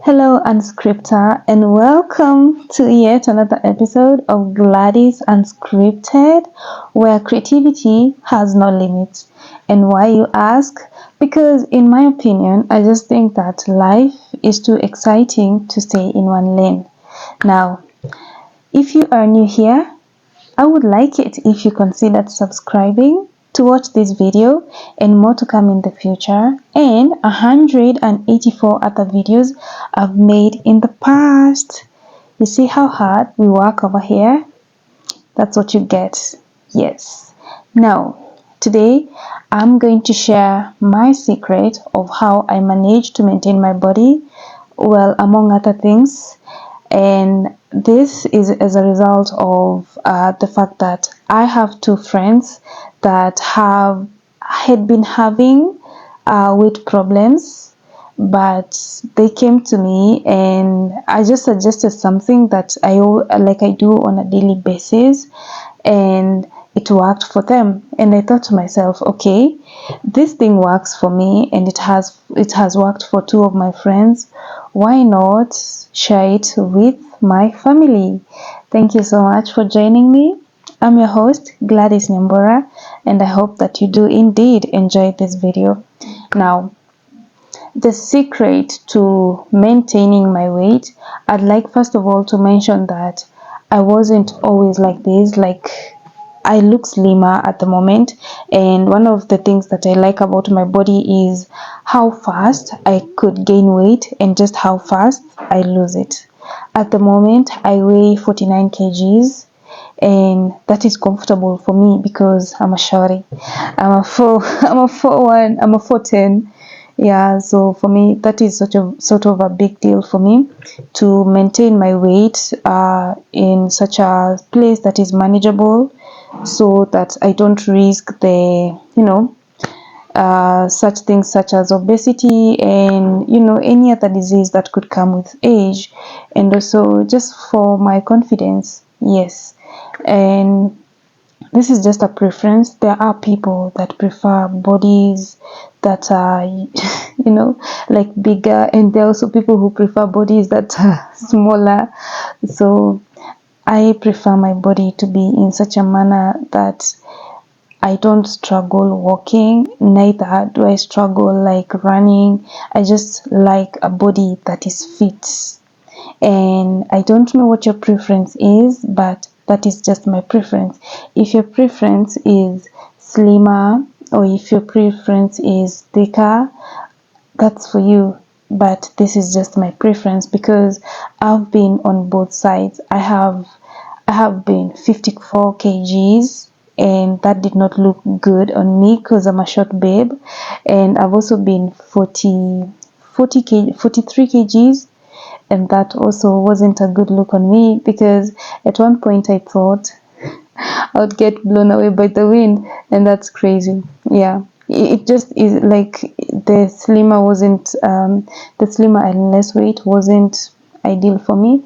Hello, Unscripter, and welcome to yet another episode of Gladys Unscripted, where creativity has no limits. And why, you ask? Because, in my opinion, I just think that life is too exciting to stay in one lane. Now, if you are new here, I would like it if you considered subscribing to watch this video and more to come in the future, and 184 other videos I've made in the past. You see how hard we work over here? That's what you get. Yes. Now, today I'm going to share my secret of how I manage to maintain my body, well, among other things. And this is as a result of the fact that I have two friends that had been having weight problems, but they came to me and I just suggested something that I do on a daily basis, and it worked for them. And I thought to myself, okay, this thing works for me and it has worked for two of my friends. Why not share it with my family? Thank you so much for joining me. I'm your host, GladysNyambura, and I hope that you do indeed enjoy this video. Now, the secret to maintaining my weight, I'd like first of all to mention that I wasn't always like this. Like, I look slimmer at the moment, and one of the things that I like about my body is how fast I could gain weight and just how fast I lose it. At the moment, I weigh 49 kgs, and that is comfortable for me because I'm a shorty. I'm a 4'1", I'm a 4'10". Yeah, so for me that is sort of a big deal for me to maintain my weight in such a place that is manageable, so that I don't risk the such things such as obesity and any other disease that could come with age, and also just for my confidence. Yes. And this is just a preference. There are people that prefer bodies that are like bigger, and there are also people who prefer bodies that are smaller. So I prefer my body to be in such a manner that I don't struggle walking, neither do I struggle like running. I just like a body that is fit. And I don't know what your preference is, but that is just my preference. If your preference is slimmer, or if your preference is thicker, that's for you. But this is just my preference because I've been on both sides. I have been 54 kgs, and that did not look good on me because I'm a short babe. And I've also been 43 kgs, and that also wasn't a good look on me because at one point I thought I would get blown away by the wind, and that's crazy. Yeah, it just is like the slimmer and less weight wasn't ideal for me.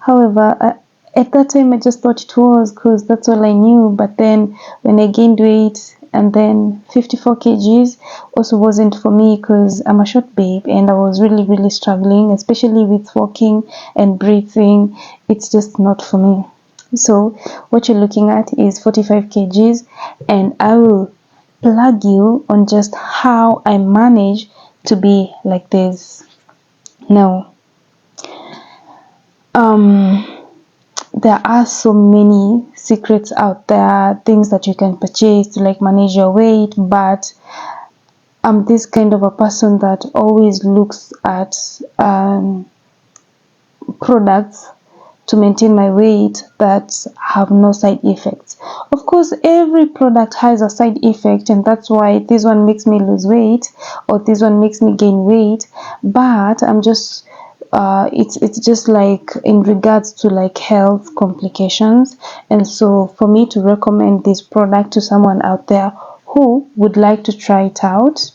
However, at that time I just thought it was because that's all I knew. But then when I gained weight, and then 54 kgs also wasn't for me because I'm a short babe and I was really struggling, especially with walking and breathing. It's just not for me. So what you're looking at is 45 kgs, and I will plug you on just how I manage to be like this. Now, there are so many secrets out there, things that you can purchase to like manage your weight, but I'm this kind of a person that always looks at products to maintain my weight that have no side effects. Of course, every product has a side effect, and that's why this one makes me lose weight or this one makes me gain weight. But I'm just it's just like in regards to like health complications. And so for me to recommend this product to someone out there who would like to try it out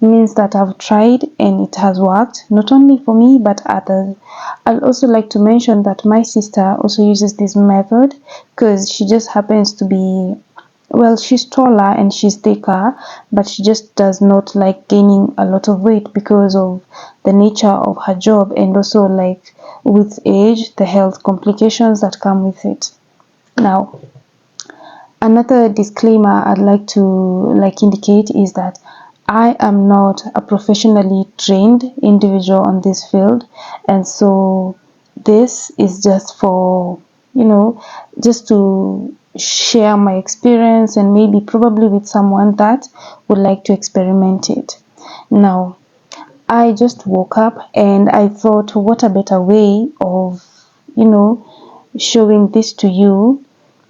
means that I've tried and it has worked, not only for me but others. I'd also like to mention that my sister also uses this method because she just happens to be, well, she's taller and she's thicker, but she just does not like gaining a lot of weight because of the nature of her job, and also like with age, the health complications that come with it. Now, another disclaimer I'd like to indicate is that I am not a professionally trained individual on this field, and so this is just for, just to share my experience, and maybe probably with someone that would like to experiment it. Now, I just woke up and I thought, what a better way of, showing this to you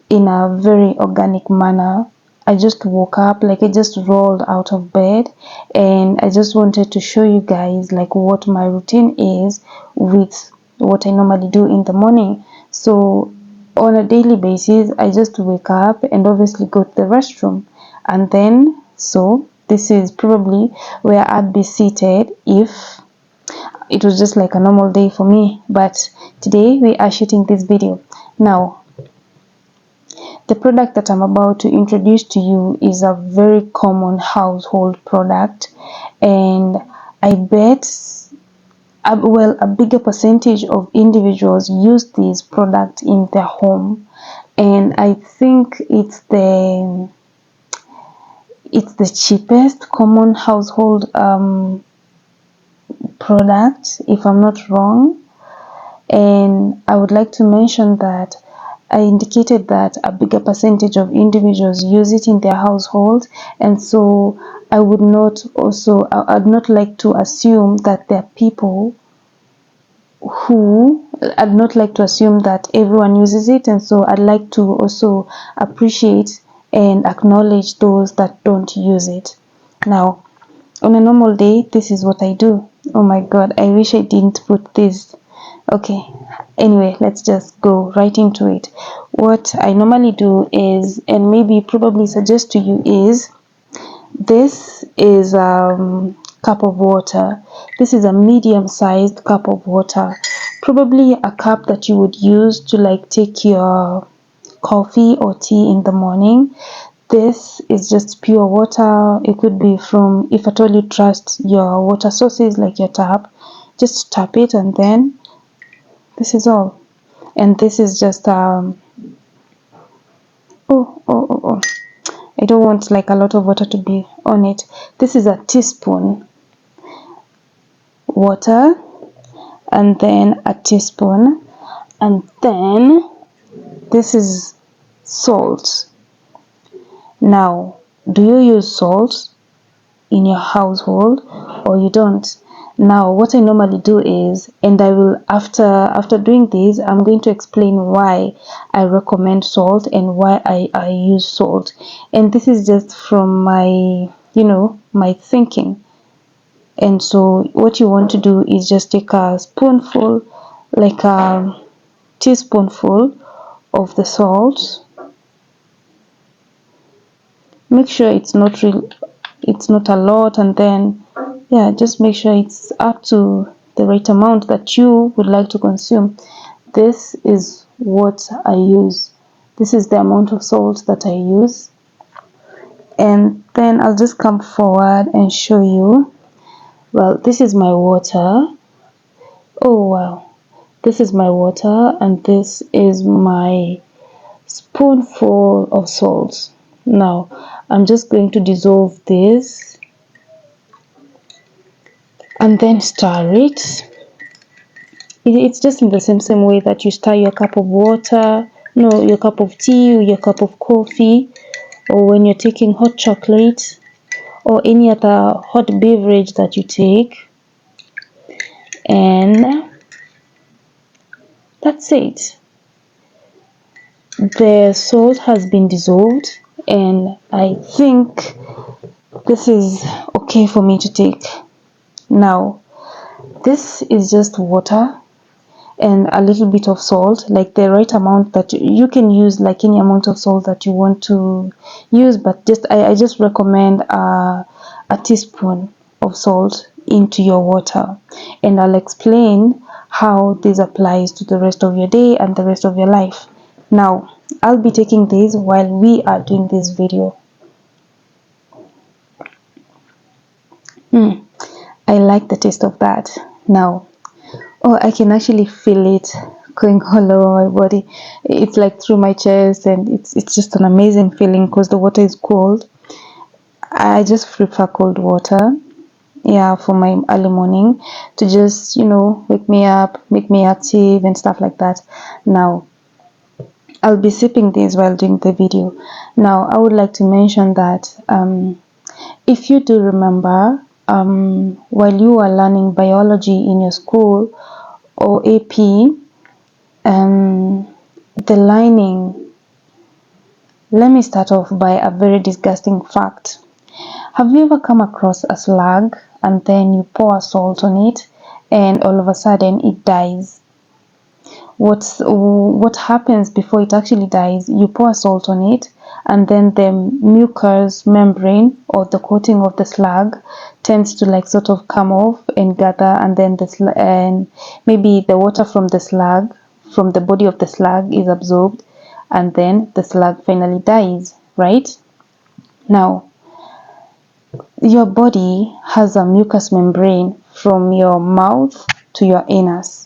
in a very organic manner. I just woke up, like I just rolled out of bed, and I just wanted to show you guys like what my routine is with what I normally do in the morning. So on a daily basis, I just wake up and obviously go to the restroom, and then so this is probably where I'd be seated if it was just like a normal day for me. But today we are shooting this video. Now, the product that I'm about to introduce to you is a very common household product, and I bet a bigger percentage of individuals use this product in their home, and I think it's the cheapest common household product, if I'm not wrong. And I would like to mention that I indicated that a bigger percentage of individuals use it in their household, and so I'd not like to assume that there are people I'd not like to assume that everyone uses it, and so I'd like to also appreciate and acknowledge those that don't use it. Now, on a normal day, this is what I do. Oh my god, I wish I didn't put this. Okay, anyway, let's just go right into it. What I normally do is, and maybe probably suggest to you, is this is cup of water. This is a medium-sized cup of water, probably a cup that you would use to like take your coffee or tea in the morning. This is just pure water. It could be from, if at all you trust your water sources like your tap, just tap it, and then this is all. And this is just I don't want like a lot of water to be on it. This is a teaspoon water, and then a teaspoon, and then this is salt. Now, do you use salt in your household or you don't? Now, what I normally do is, and I will, after doing this, I'm going to explain why I recommend salt and why I use salt. And this is just from my, my thinking. And so what you want to do is just take a spoonful, like a teaspoonful of the salt. Make sure it's not a lot, and then yeah, just make sure it's up to the right amount that you would like to consume. This is what I use. This is the amount of salt that I use, and then I'll just come forward and show you. Well, this is my water. Oh wow, this is my water, and this is my spoonful of salt. Now I'm just going to dissolve this and then stir it. It's just in the same way that you stir your cup of water, no, your cup of tea, or your cup of coffee, or when you're taking hot chocolate or any other hot beverage that you take. And that's it. The salt has been dissolved, and I think this is okay for me to take. Now, this is just water and a little bit of salt, like the right amount that you can use, like any amount of salt that you want to use, but I just recommend a teaspoon of salt into your water, and I'll explain how this applies to the rest of your day and the rest of your life. Now, I'll be taking this while we are doing this video. I like the taste of that. Now, oh, I can actually feel it going all over my body. It's like through my chest, and it's just an amazing feeling because the water is cold. I just prefer cold water, yeah, for my early morning to just, wake me up, make me active and stuff like that. Now, I'll be sipping this while doing the video. Now, I would like to mention that if you do remember, while you are learning biology in your school or AP, the lining, let me start off by a very disgusting fact. Have you ever come across a slug and then you pour salt on it and all of a sudden it dies? What happens before it actually dies? You pour salt on it, and then the mucous membrane or the coating of the slug tends to like sort of come off and gather, and then and maybe the water from the slug, from the body of the slug, is absorbed, and then the slug finally dies, right? Now, your body has a mucous membrane from your mouth to your anus.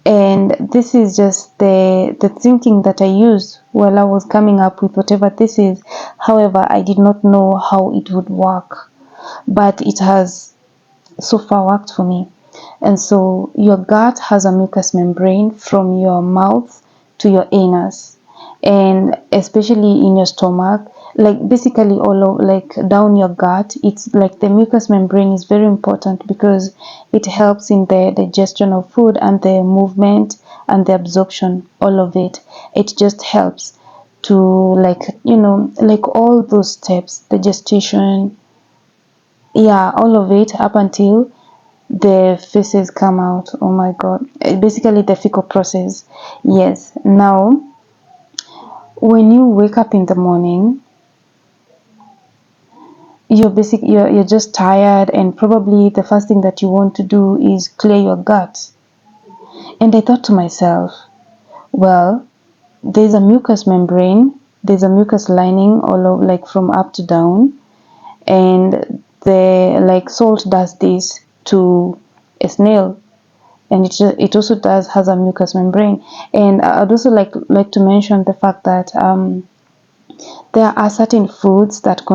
And this is just the thinking that I used while I was coming up with whatever this is. However, I did not know how it would work, but it has so far worked for me. And so your gut has a mucous membrane from your mouth to your anus, and especially in your stomach, like basically all of like down your gut. It's like the mucous membrane is very important because it helps in the digestion of food and the movement and the absorption, all of it. It just helps to like like all those steps, the gestation, yeah, all of it up until the feces come out. Oh my god, basically the fecal process. Yes. Now, when you wake up in the morning, you're just tired, and probably the first thing that you want to do is clear your gut. And I thought to myself, well, there's a mucous membrane, there's a mucous lining all over, like from up to down, and the like salt does this to a snail, and it also has a mucous membrane. And I'd also like to mention the fact that there are certain foods that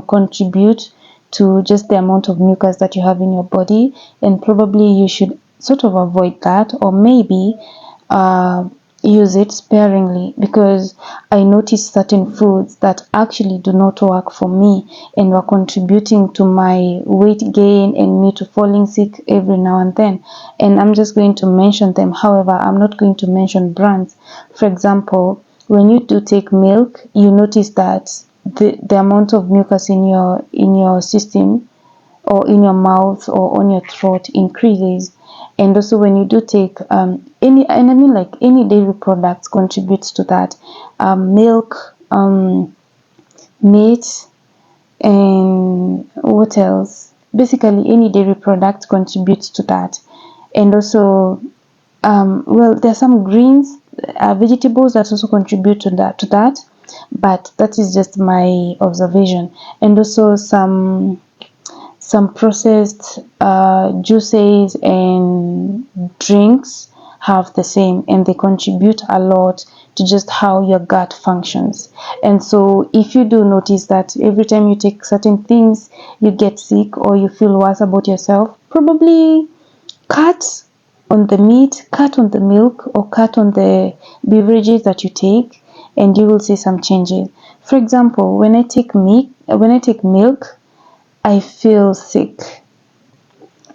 contribute to just the amount of mucus that you have in your body, and probably you should sort of avoid that, or maybe uh, use it sparingly, because I noticed certain foods that actually do not work for me and were contributing to my weight gain and me to falling sick every now and then. And I'm just going to mention them. However, I'm not going to mention brands. For example, when you do take milk, you notice that the amount of mucus in your system or in your mouth or on your throat increases. And also when you do take any, and I mean like any dairy products contributes to that. Milk, meat, and what else? Basically any dairy product contributes to that. And also well, there are some greens, vegetables that also contribute to that, but that is just my observation. And also some processed juices and drinks have the same, and they contribute a lot to just how your gut functions. And so if you do notice that every time you take certain things you get sick or you feel worse about yourself, probably cut on the meat, cut on the milk, or cut on the beverages that you take, and you will see some changes. For example, when I take milk, I feel sick.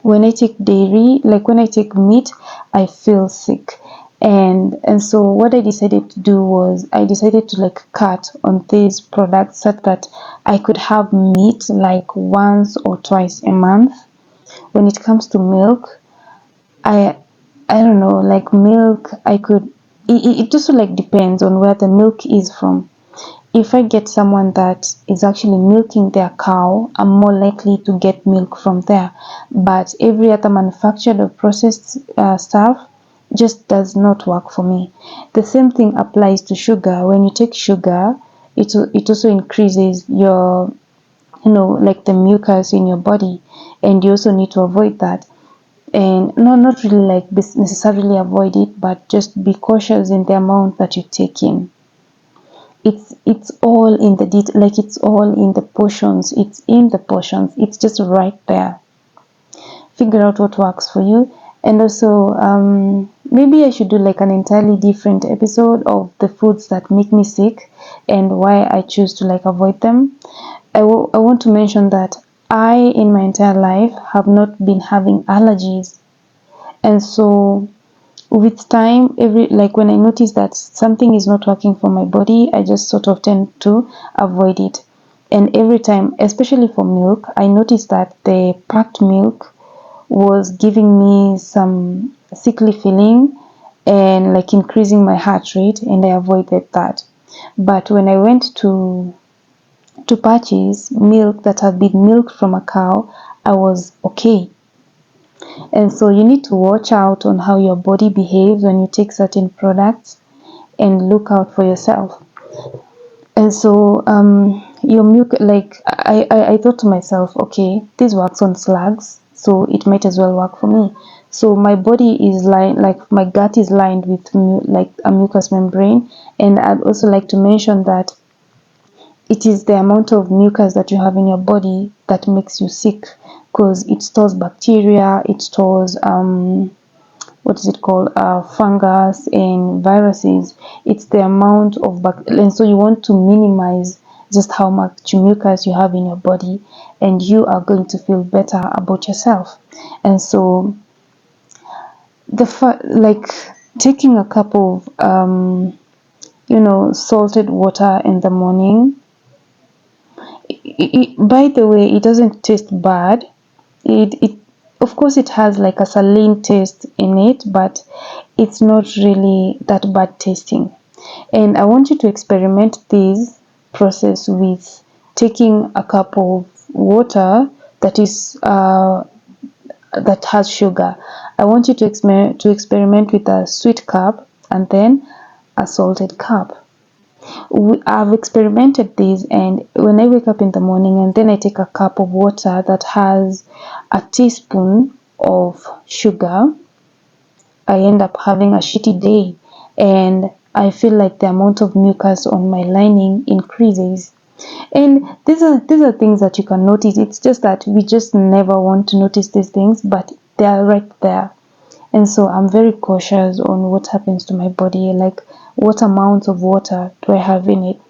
When I take dairy, like when I take meat, I feel sick. And so what I decided to do was I decided to like cut on these products such that I could have meat like once or twice a month. When it comes to milk, I I don't know, like milk, I could, it also like depends on where the milk is from. If I get someone that is actually milking their cow, I'm more likely to get milk from there. But every other manufactured or processed stuff just does not work for me. The same thing applies to sugar. When you take sugar, it also increases like the mucus in your body, and you also need to avoid that. And not really like necessarily avoid it, but just be cautious in the amount that you take in. It's all in the detail, like it's all in the portions. It's in the portions. It's just right there. Figure out what works for you. And also, maybe I should do like an entirely different episode of the foods that make me sick and why I choose to like avoid them. I want to mention that I, in my entire life, have not been having allergies. And so with time, like when I notice that something is not working for my body, I just sort of tend to avoid it. And every time, especially for milk, I noticed that the packed milk was giving me some sickly feeling and like increasing my heart rate, and I avoided that. But when I went to purchase milk that had been milked from a cow, I was okay. And so you need to watch out on how your body behaves when you take certain products and look out for yourself. And so your milk, like I thought to myself, okay, this works on slugs, so it might as well work for me. So my body is lined, like my gut is lined with like a mucous membrane. And I'd also like to mention that it is the amount of mucus that you have in your body that makes you sick, because it stores bacteria, it stores what is it called, fungus and viruses. It's the amount of and so you want to minimize just how much mucus you have in your body, and you are going to feel better about yourself. And so like taking a cup of salted water in the morning, by the way, it doesn't taste bad. It of course it has like a saline taste in it, but it's not really that bad tasting. And I want you to experiment this process with taking a cup of water that is that has sugar. I want you to experiment with a sweet cup and then a salted cup. I've experimented this, and when I wake up in the morning and then I take a cup of water that has a teaspoon of sugar, I end up having a shitty day, and I feel like the amount of mucus on my lining increases. And these are things that you can notice. It's just that we just never want to notice these things, but they are right there. And so I'm very cautious on what happens to my body, like what amounts of water do I have in it.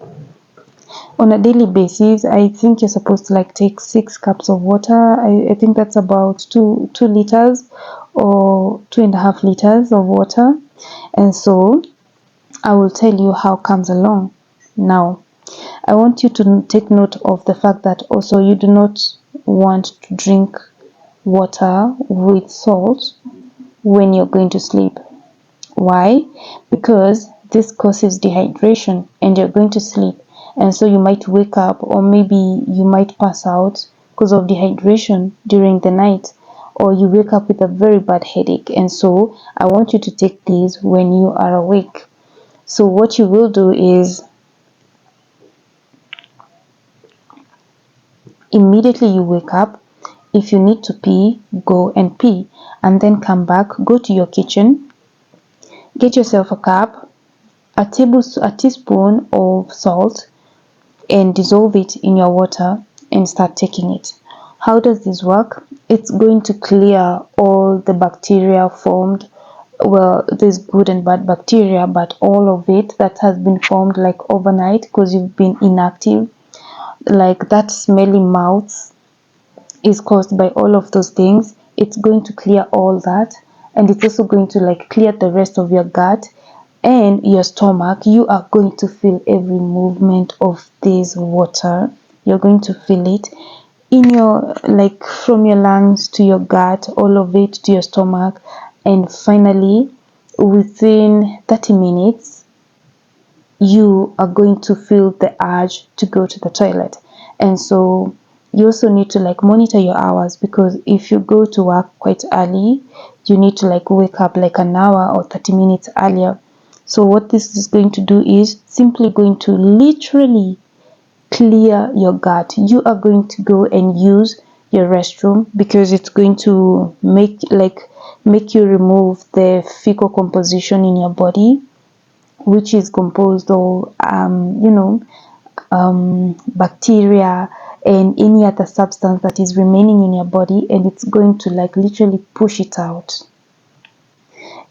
On a daily basis, I think you're supposed to like take 6 cups of water. I think that's about 2 liters or 2.5 liters of water. And so I will tell you how it comes along. Now, I want you to take note of the fact that also you do not want to drink water with salt when you're going to sleep. Why? Because this causes dehydration and you're going to sleep. And so you might wake up, or maybe you might pass out because of dehydration during the night, or you wake up with a very bad headache. And so I want you to take these when you are awake. So what you will do is immediately you wake up, if you need to pee, go and pee, and then come back, go to your kitchen, get yourself a cup, a teaspoon of salt, and dissolve it in your water and start taking it. How does this work? It's going to clear all the bacteria formed. Well, there's good and bad bacteria, but all of it that has been formed like overnight because you've been inactive, like that smelly mouth is caused by all of those things. It's going to clear all that, and it's also going to like clear the rest of your gut and your stomach. You are going to feel every movement of this water. You're going to feel it in your, like from your lungs to your gut, all of it to your stomach. And finally, within 30 minutes, you are going to feel the urge to go to the toilet. And so you also need to like monitor your hours, because if you go to work quite early, you need to like wake up like an hour or 30 minutes earlier. So what this is going to do is simply going to literally clear your gut. You are going to go and use your restroom because it's going to make you remove the fecal composition in your body, which is composed of bacteria and any other substance that is remaining in your body, and it's going to literally push it out.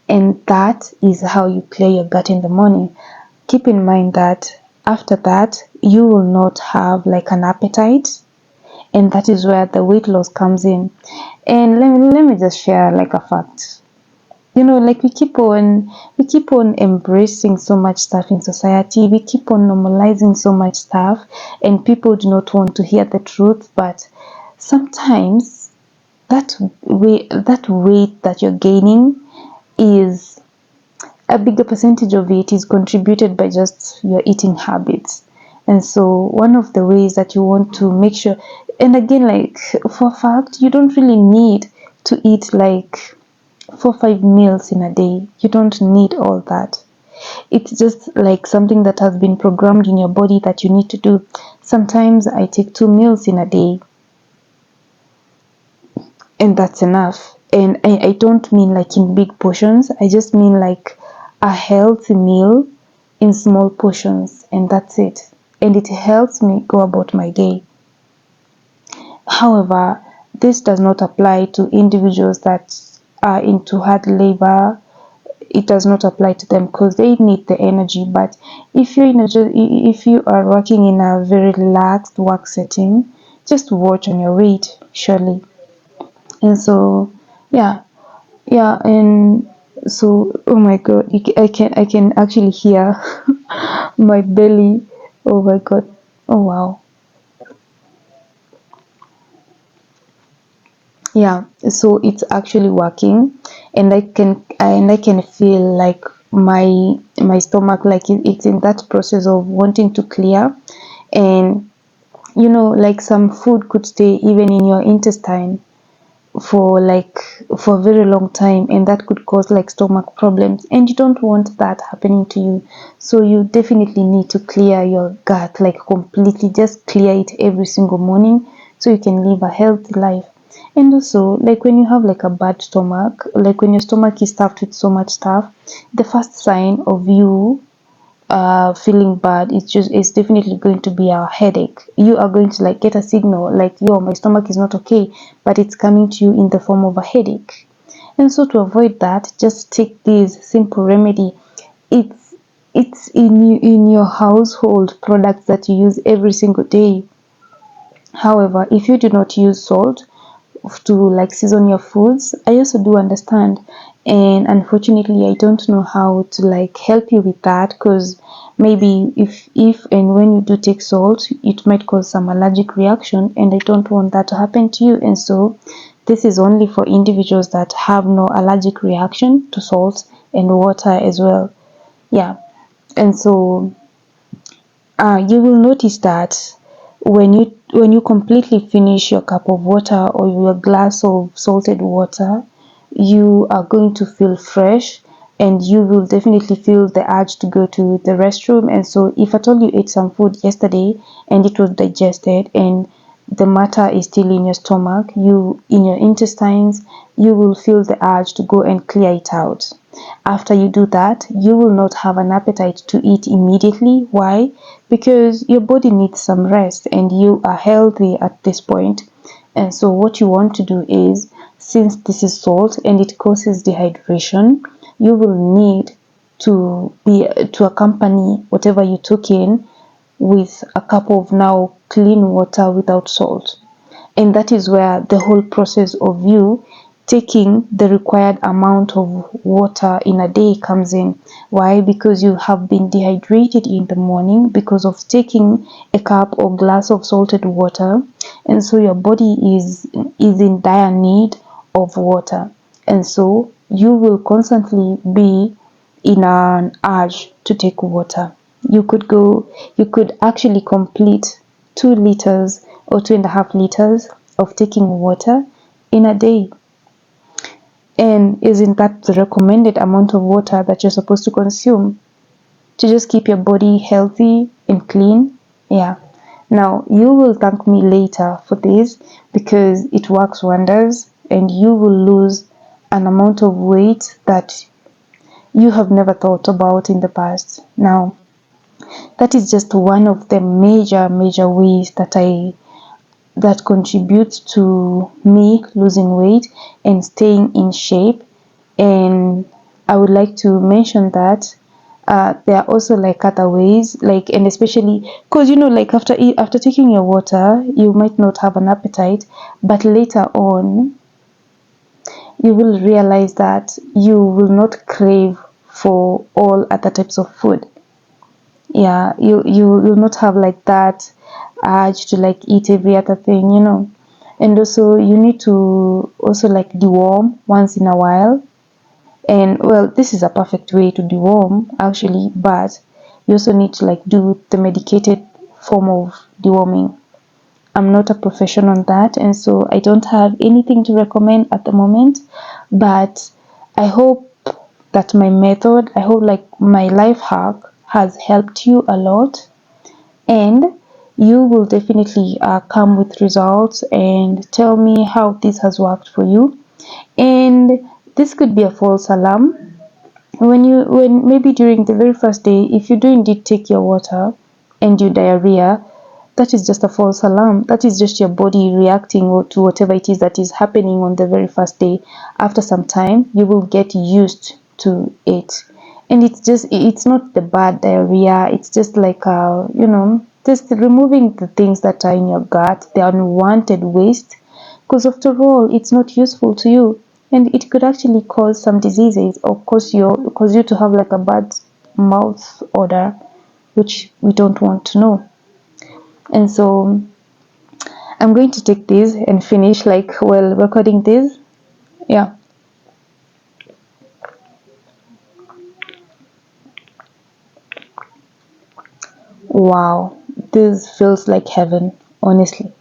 And that is how you clear your gut in the morning. Keep in mind that after that you will not have an appetite, and that is where the weight loss comes in. And let me just share a fact. We keep on embracing so much stuff in society. We keep on normalizing so much stuff, and people do not want to hear the truth. But sometimes that weight that you're gaining is a bigger percentage of it is contributed by just your eating habits. And so one of the ways that you want to make sure, and again, for a fact, you don't really need to eat 4-5 meals in a day. You don't need all that. It's just something that has been programmed in your body that you need to do. Sometimes I take 2 meals in a day, and that's enough. And I don't mean in big portions. I just mean a healthy meal in small portions, and that's it. And it helps me go about my day. However, this does not apply to individuals that are into hard labor. It does not apply to them because they need the energy. But if you are working in a very relaxed work setting, just watch on your weight, surely. And so and so, oh my god, I can actually hear my belly. Oh my god. Oh wow. Yeah, so it's actually working, and I can feel my stomach, it's in that process of wanting to clear. And some food could stay even in your intestine for for a very long time, and that could cause stomach problems, and you don't want that happening to you. So you definitely need to clear your gut completely. Just clear it every single morning so you can live a healthy life. And also, when you have a bad stomach, when your stomach is stuffed with so much stuff, the first sign of you feeling bad, it's definitely going to be a headache. You are going to get a signal yo, my stomach is not okay, but it's coming to you in the form of a headache. And so to avoid that, just take this simple remedy. It's in your household products that you use every single day. However, if you do not use salt to season your foods, I also do understand, and unfortunately I don't know how to help you with that, because maybe if and when you do take salt, it might cause some allergic reaction, and I don't want that to happen to you. And so this is only for individuals that have no allergic reaction to salt and water as well. Yeah. And so you will notice that when you completely finish your cup of water or your glass of salted water, you are going to feel fresh, and you will definitely feel the urge to go to the restroom. And so if at all you ate some food yesterday and it was digested and the matter is still in your stomach, in your intestines, you will feel the urge to go and clear it out. After you do that, you will not have an appetite to eat immediately. Why? Because your body needs some rest, and you are healthy at this point. And so what you want to do is, since this is salt and it causes dehydration, you will need to accompany whatever you took in with a cup of now clean water without salt. And that is where the whole process of you taking the required amount of water in a day comes in. Why? Because you have been dehydrated in the morning because of taking a cup or glass of salted water, and so your body is in dire need of water. And so you will constantly be in an urge to take water. You could actually complete 2 liters or 2.5 liters of taking water in a day. And isn't that the recommended amount of water that you're supposed to consume to just keep your body healthy and clean? Yeah. Now, you will thank me later for this because it works wonders and you will lose an amount of weight that you have never thought about in the past. Now, that is just one of the major ways that contributes to me losing weight and staying in shape. And I would like to mention that there are also like other ways, like, and especially because like after taking your water, you might not have an appetite, but later on you will realize that you will not crave for all other types of food. Yeah, you will not have like that urge to like eat every other thing. And also you need to also like deworm once in a while. And well, this is a perfect way to deworm actually, but you also need to like do the medicated form of deworming. I'm not a professional on that, and so I don't have anything to recommend at the moment, but I hope that my method, I hope like my life hack has helped you a lot, and you will definitely come with results and tell me how this has worked for you. And this could be a false alarm. When maybe during the very first day, if you do indeed take your water and you diarrhea, that is just a false alarm. That is just your body reacting to whatever it is that is happening on the very first day. After some time, you will get used to it. And it's not the bad diarrhea, it's just like, just removing the things that are in your gut, the unwanted waste, because after all, it's not useful to you. And it could actually cause some diseases or cause you to have like a bad mouth odor, which we don't want to know. And so I'm going to take this and finish like while recording this. Yeah. Wow. This feels like heaven, honestly.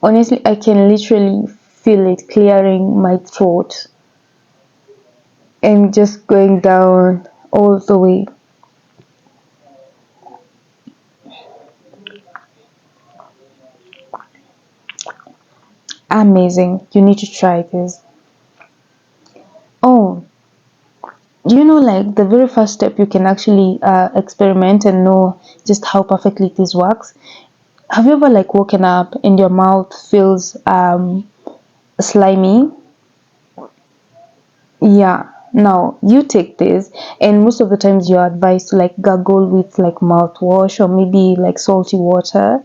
Honestly, I can literally feel it clearing my throat and just going down all the way. Amazing. You need to try this. Oh, like the very first step you can actually experiment and know just how perfectly this works. Have you ever like woken up and your mouth feels slimy? Yeah. Now you take this, and most of the times you're advised to like gargle with like mouthwash or maybe like salty water.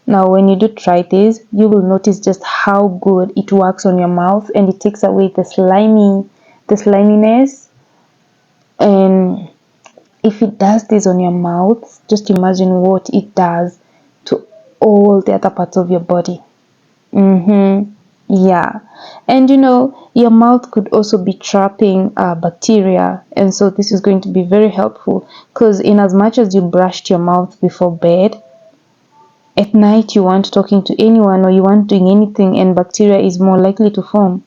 Now, when you do try this, you will notice just how good it works on your mouth, and it takes away the sliminess. And if it does this on your mouth, just imagine what it does to all the other parts of your body. Yeah. And your mouth could also be trapping bacteria. And so this is going to be very helpful because in as much as you brushed your mouth before bed, at night you aren't talking to anyone or you aren't doing anything and bacteria is more likely to form.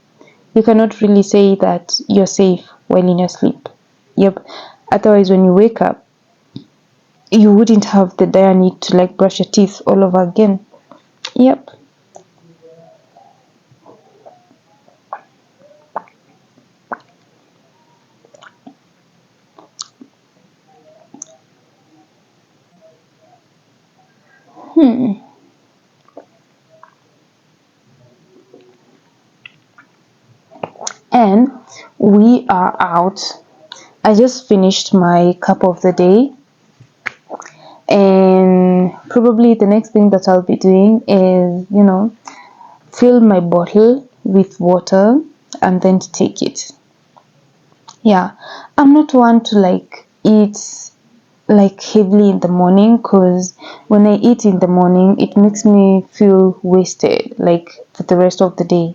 You cannot really say that you're safe while in your sleep. Yep. Otherwise, when you wake up, you wouldn't have the dire need to like brush your teeth all over again. Yep. And we are out. I just finished my cup of the day, and probably the next thing that I'll be doing is, fill my bottle with water and then take it. Yeah, I'm not one to like eat like heavily in the morning because when I eat in the morning, it makes me feel wasted like for the rest of the day.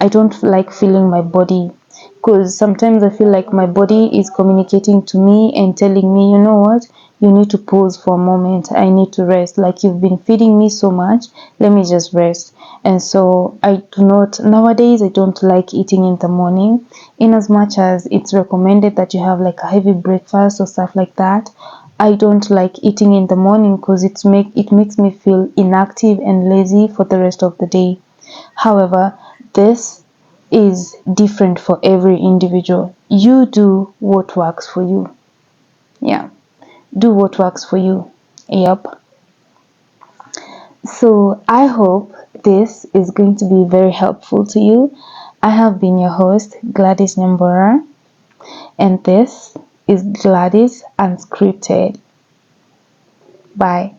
I don't like feeling my body because sometimes I feel like my body is communicating to me and telling me, you know what, you need to pause for a moment. I need to rest. Like, you've been feeding me so much, let me just rest. And so I do not, nowadays I don't like eating in the morning, in as much as it's recommended that you have like a heavy breakfast or stuff like that. I don't like eating in the morning because it makes me feel inactive and lazy for the rest of the day. However, this is different for every individual. You do what works for you. Yeah, do what works for you. Yep. So I hope this is going to be very helpful to you. I have been your host, GladysNyambura, and this is Gladys Unscripted. Bye.